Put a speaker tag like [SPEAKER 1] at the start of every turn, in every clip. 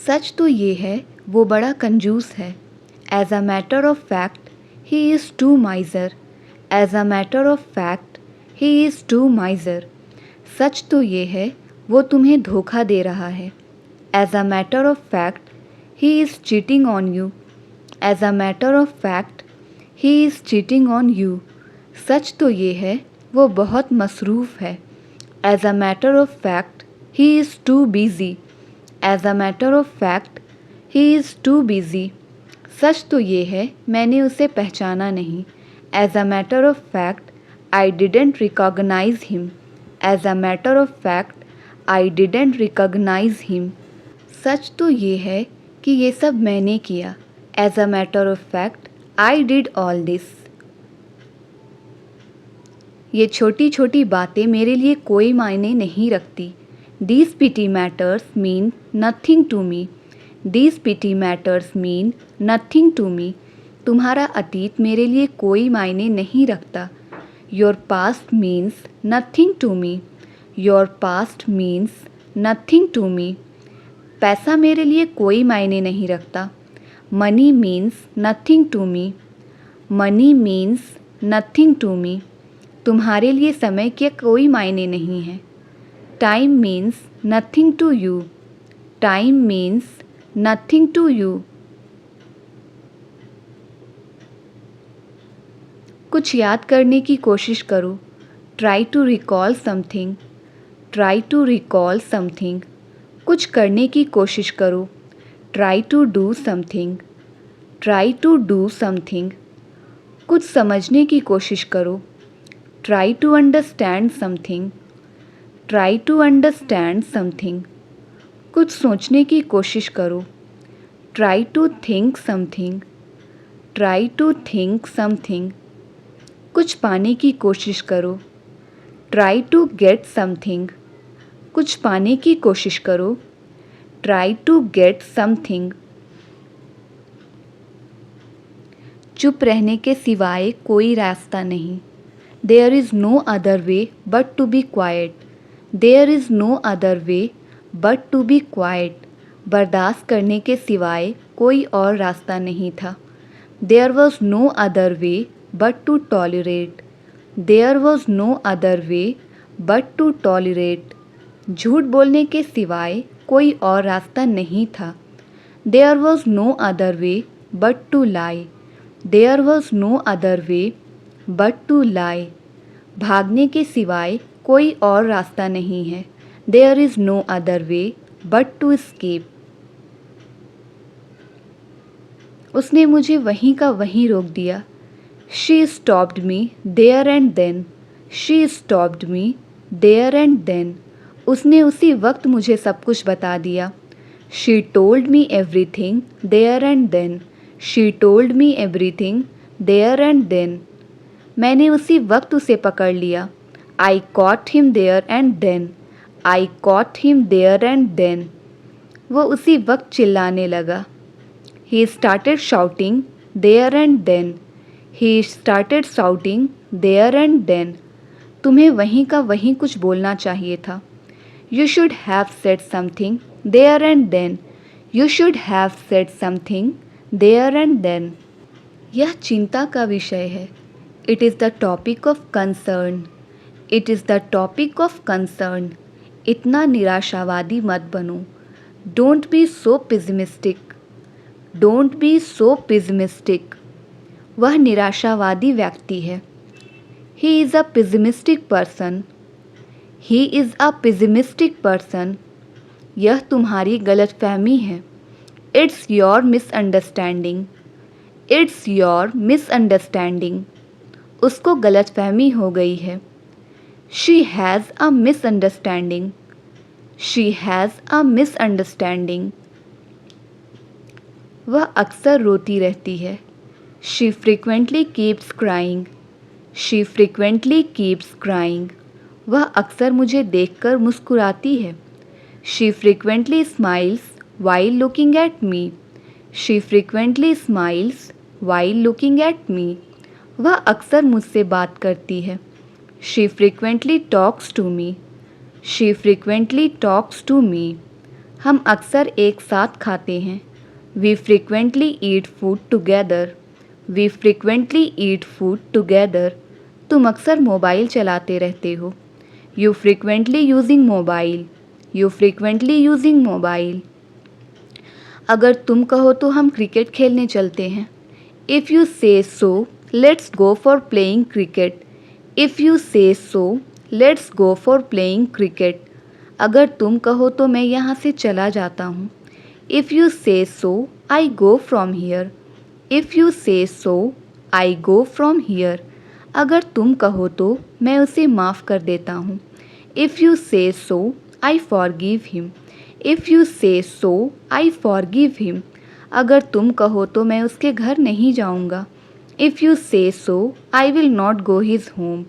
[SPEAKER 1] सच तो ये है वो बड़ा कंजूस है। As a matter of fact he is too miser. As a matter of fact he is too miser. सच तो ये है वो तुम्हें धोखा दे रहा है। As a matter of fact he is cheating on you. As a matter of fact he is cheating on you. सच तो ये है वो बहुत मसरूफ़ है। As a matter of fact he is too busy. As a matter of fact he is too busy. सच तो ये है मैंने उसे पहचाना नहीं। As a matter of fact I didn't recognise him. As a matter of fact I didn't recognise him. सच तो ये है कि ये सब मैंने किया। As a matter of fact I did all this. ये छोटी छोटी बातें मेरे लिए कोई मायने नहीं रखती। These petty matters mean nothing to me. These petty matters mean nothing to me. तुम्हारा अतीत मेरे लिए कोई मायने नहीं रखता। Your past means nothing to me. Your past means nothing to me. पैसा मेरे लिए कोई मायने नहीं रखता। Money means nothing to me. Money means nothing to me. तुम्हारे लिए समय के कोई मायने नहीं है। Time means nothing to you. Time means nothing to you. कुछ याद करने की कोशिश करो। Try to recall something. Try to recall something. कुछ करने की कोशिश करो। Try to do something. Try to do something. कुछ समझने की कोशिश करो। Try to understand something. Try to understand something. कुछ सोचने की कोशिश करो। Try to think something. Try to think something. कुछ पाने की कोशिश करो। Try to get something. कुछ पाने की कोशिश करो। Try to get something. चुप रहने के सिवाय कोई रास्ता नहीं। There is no other way but to be quiet. There is no other way but to be quiet. बर्दाश्त करने के सिवाय कोई और रास्ता नहीं था। There was no other way but to tolerate. There was no other way but to tolerate. झूठ बोलने के सिवाय कोई और रास्ता नहीं था। There was no other way but to lie. There was no other way but to lie. भागने के सिवाय कोई और रास्ता नहीं है। There is no other way but to escape. उसने मुझे वहीं का वहीं रोक दिया। She stopped me there and then. She stopped me there and then. उसने उसी वक्त मुझे सब कुछ बता दिया। She told me everything there and then. She told me everything there and then. मैंने उसी वक्त उसे पकड़ लिया। I caught him there and then. I caught him there and then. वो उसी वक्त चिल्लाने लगा। He started shouting there and then. He started shouting there and then. तुम्हें वहीं का वहीं कुछ बोलना चाहिए था। You should have said something there and then. You should have said something there and then. यह चिंता का विषय है। It is the topic of concern. It is the topic of concern. इतना निराशावादी मत बनो। Don't be so pessimistic. Don't be so pessimistic. वह निराशावादी व्यक्ति है। He is a pessimistic person. He is a pessimistic person. यह तुम्हारी गलतफहमी है। It's your misunderstanding. It's your misunderstanding. उसको गलतफहमी हो गई है। She has a misunderstanding. She has a misunderstanding. वह अक्सर रोती रहती है। She frequently keeps crying. She frequently keeps crying. वह अक्सर मुझे देखकर मुस्कुराती है। She frequently smiles while looking at me. She frequently smiles while looking at me. वह अक्सर मुझसे बात करती है। She frequently talks to me. She frequently talks to me. हम अक्सर एक साथ खाते हैं। We frequently eat food together. We frequently eat food together. तुम अक्सर मोबाइल चलाते रहते हो। You frequently using mobile. You frequently using mobile. अगर तुम कहो तो हम क्रिकेट खेलने चलते हैं। If you say so let's go for playing cricket. If you say so let's go for playing cricket. अगर तुम कहो तो मैं यहाँ से चला जाता हूँ। If you say so I go from here. If you say so I go from here. अगर तुम कहो तो मैं उसे माफ़ कर देता हूँ। If you say so I forgive him. If you say so I forgive him. अगर तुम कहो तो मैं उसके घर नहीं जाऊँगा। If you say so I will not go his home.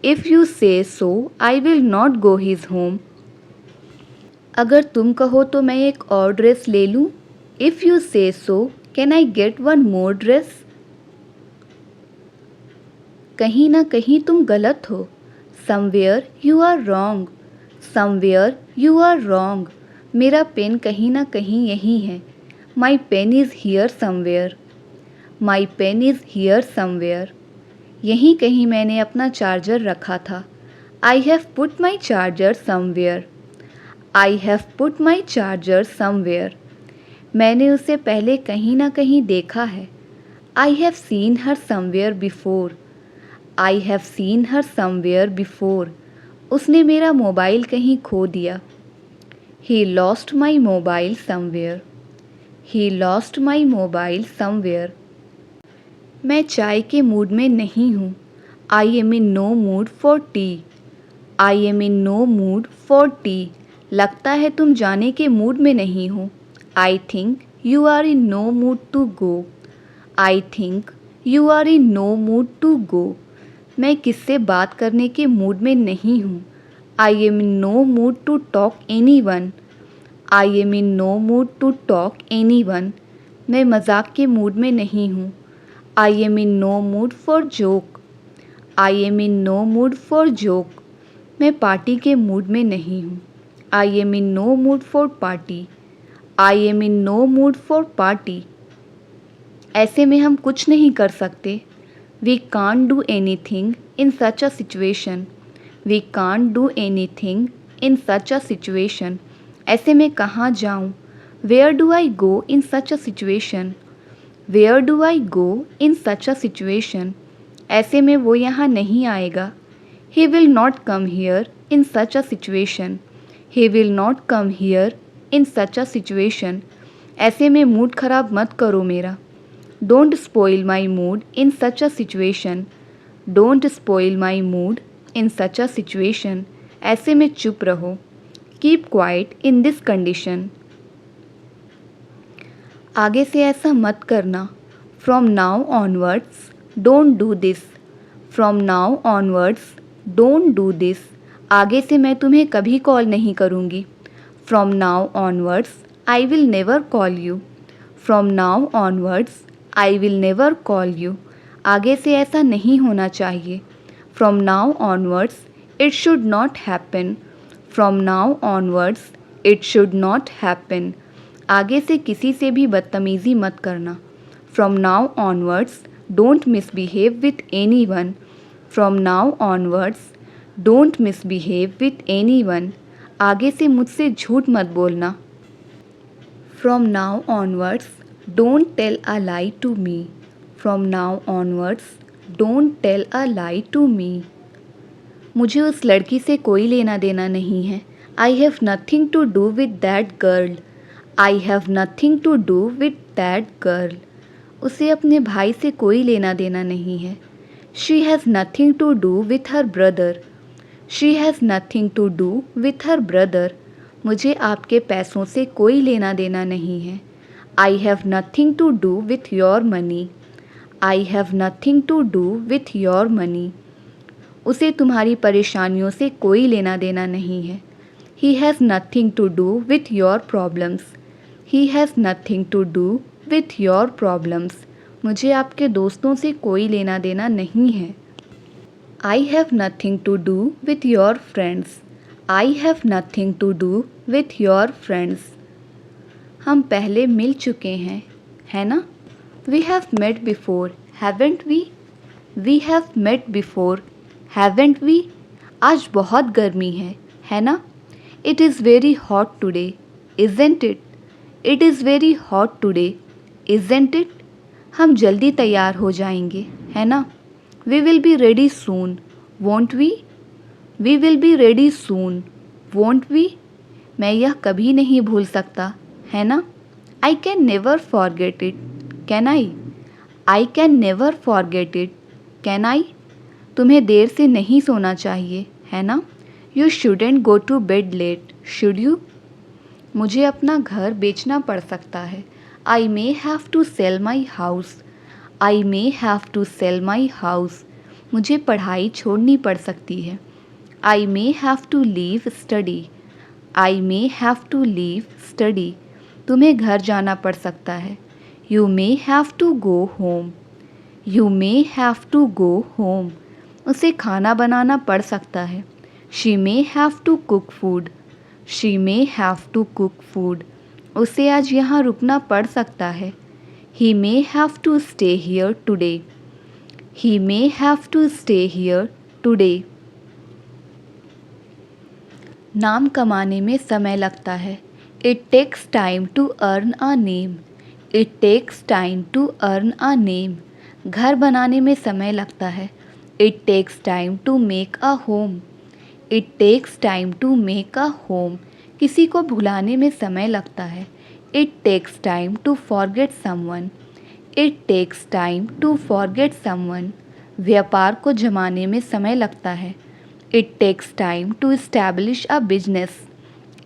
[SPEAKER 1] If you say so I will not go his home. अगर तुम कहो तो मैं एक और ड्रेस ले लूँ। If you say so can I get one more dress. कहीं ना कहीं तुम गलत हो। Somewhere you are wrong. Somewhere you are wrong. मेरा पेन कहीं ना कहीं यहीं है। My pen is here somewhere. My pen is here somewhere. यहीं कहीं मैंने अपना चार्जर रखा था। I have put my charger somewhere. I have put my charger somewhere. मैंने उसे पहले कहीं ना कहीं देखा है। I have seen her somewhere before. I have seen her somewhere before. उसने मेरा मोबाइल कहीं खो दिया। He lost my mobile somewhere. He lost my mobile somewhere. मैं चाय के मूड में नहीं हूँ। I am in no mood for tea. I am in no mood for tea. लगता है तुम जाने के मूड में नहीं हो। I think you are in no mood to go. I think you are in no mood to go. मैं किससे बात करने के मूड में नहीं हूँ। I am in no mood to talk anyone. I am in no mood to talk anyone. मैं मजाक के मूड में नहीं हूँ। I am in no mood for joke. I am in no mood for joke. मैं party के mood में नहीं हूँ। I am in no mood for party. I am in no mood for party. ऐसे में हम कुछ नहीं कर सकते। We can't do anything in such a situation. We can't do anything in such a situation. ऐसे में कहाँ जाऊँ। Where do I go in such a situation. Where do I go in such a situation. ऐसे में वो यहाँ नहीं आएगा। He will not come here in such a situation. He will not come here in such a situation. ऐसे में mood ख़राब मत करो मेरा। Don't spoil my mood in such a situation. Don't spoil my mood in such a situation. ऐसे में चुप रहो। Keep quiet in this condition. आगे से ऐसा मत करना। From now onwards don't do this. From now onwards don't do this. आगे से मैं तुम्हें कभी कॉल नहीं करूँगी। From now onwards I will never call you. From now onwards I will never call you. आगे से ऐसा नहीं होना चाहिए। From now onwards it should not happen. From now onwards it should not happen. आगे से किसी से भी बदतमीज़ी मत करना। From now onwards don't misbehave with anyone. From now onwards don't misbehave with anyone. आगे से मुझसे झूठ मत बोलना। From now onwards don't tell a lie to me. From now onwards don't tell a lie to me. मुझे उस लड़की से कोई लेना देना नहीं है। I have nothing to do with that girl. I have nothing to do with that girl. उसे अपने भाई से कोई लेना देना नहीं है। She has nothing to do with her brother. She has nothing to do with her brother. मुझे आपके पैसों से कोई लेना देना नहीं है। I have nothing to do with your money. I have nothing to do with your money. उसे तुम्हारी परेशानियों से कोई लेना देना नहीं है। He has nothing to do with your problems. He has nothing to do with your problems. मुझे आपके दोस्तों से कोई लेना देना नहीं है। I have nothing to do with your friends. I have nothing to do with your friends. हम पहले मिल चुके हैं, है ना? We have met before, haven't we? We have met before, haven't we? आज बहुत गर्मी है ना? It is very hot today, isn't it? It is very hot today, isn't it? हम जल्दी तैयार हो जाएंगे, है ना? We will be ready soon, won't we? We will be ready soon, won't we? मैं यह कभी नहीं भूल सकता, है ना? I can never forget it, can I? I can never forget it, can I? तुम्हें देर से नहीं सोना चाहिए, है ना? You shouldn't go to bed late, should you? मुझे अपना घर बेचना पड़ सकता है. I may have to sell my house. I may have to sell my house. मुझे पढ़ाई छोड़नी पड़ सकती है. I may have to leave study. I may have to leave study. तुम्हें घर जाना पड़ सकता है. You may have to go home. You may have to go home. उसे खाना बनाना पड़ सकता है. She may have to cook food. She may have to cook food. उसे आज यहाँ रुकना पड़ सकता है. He may have to stay here today. He may have to stay here today. नाम कमाने में समय लगता है. It takes time to earn a name. It takes time to earn a name. घर बनाने में समय लगता है. It takes time to make a home. It takes time to make a home. किसी को भुलाने में समय लगता है. It takes time to forget someone. It takes time to forget someone. व्यापार को जमाने में समय लगता है. It takes time to establish a business.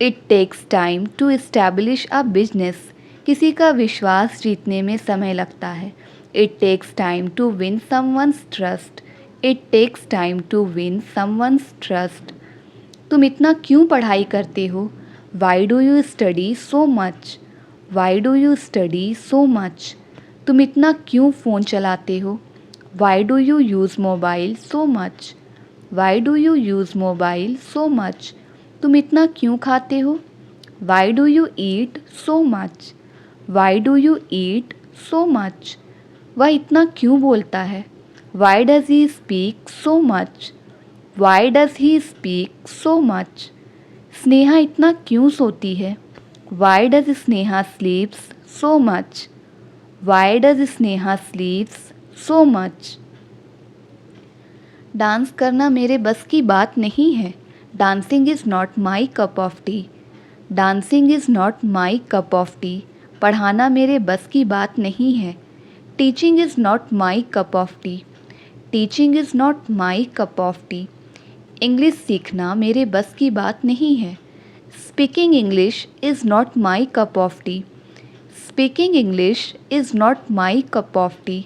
[SPEAKER 1] It takes time to establish a business. किसी का विश्वास जीतने में समय लगता है. It takes time to win someone's trust. It takes time to win someone's trust. तुम इतना क्यों पढ़ाई करते हो? Why do you study so much? Why do you study so much? तुम इतना क्यों फ़ोन चलाते हो? Why do you use mobile so much? Why do you use mobile so much? तुम इतना क्यों खाते हो? Why do you eat so much? Why do you eat so much? वह इतना क्यों बोलता है? Why does he speak so much? Why does he speak so much? Sneha इतना क्यों सोती है? Why does Sneha sleeps so much? Why does Sneha sleeps so much? Dance करना मेरे बस की बात नहीं है. Dancing is not my cup of tea. Dancing is not my cup of tea. पढ़ाना मेरे बस की बात नहीं है. Teaching is not my cup of tea. Teaching is not my cup of tea. English सीखना मेरे बस की बात नहीं है. Speaking English is not my cup of tea. Speaking English is not my cup of tea.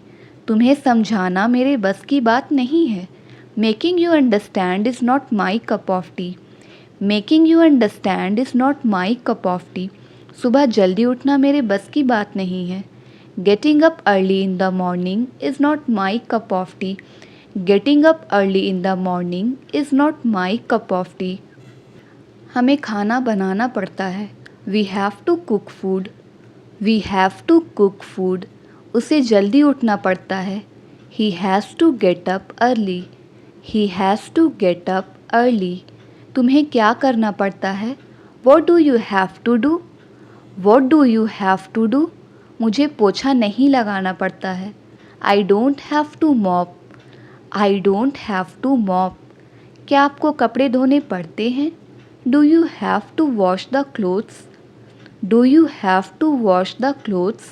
[SPEAKER 1] तुम्हें समझाना मेरे बस की बात नहीं है. Making you understand is not my cup of tea. Making you understand is not my cup of tea. सुबह जल्दी उठना मेरे बस की बात नहीं है. Getting up early in the morning is not my cup of tea. Getting up early in the morning is not my cup of tea. हमें खाना बनाना पड़ता है. We have to cook food. We have to cook food. उसे जल्दी उठना पड़ता है. He has to get up early. He has to get up early. तुम्हें क्या करना पड़ता है? What do you have to do? What do you have to do? मुझे पोछा नहीं लगाना पड़ता है. I don't have to mop. I don't have to mop. क्या आपको कपड़े धोने पड़ते हैं? Do you have to wash the clothes? Do you have to wash the clothes?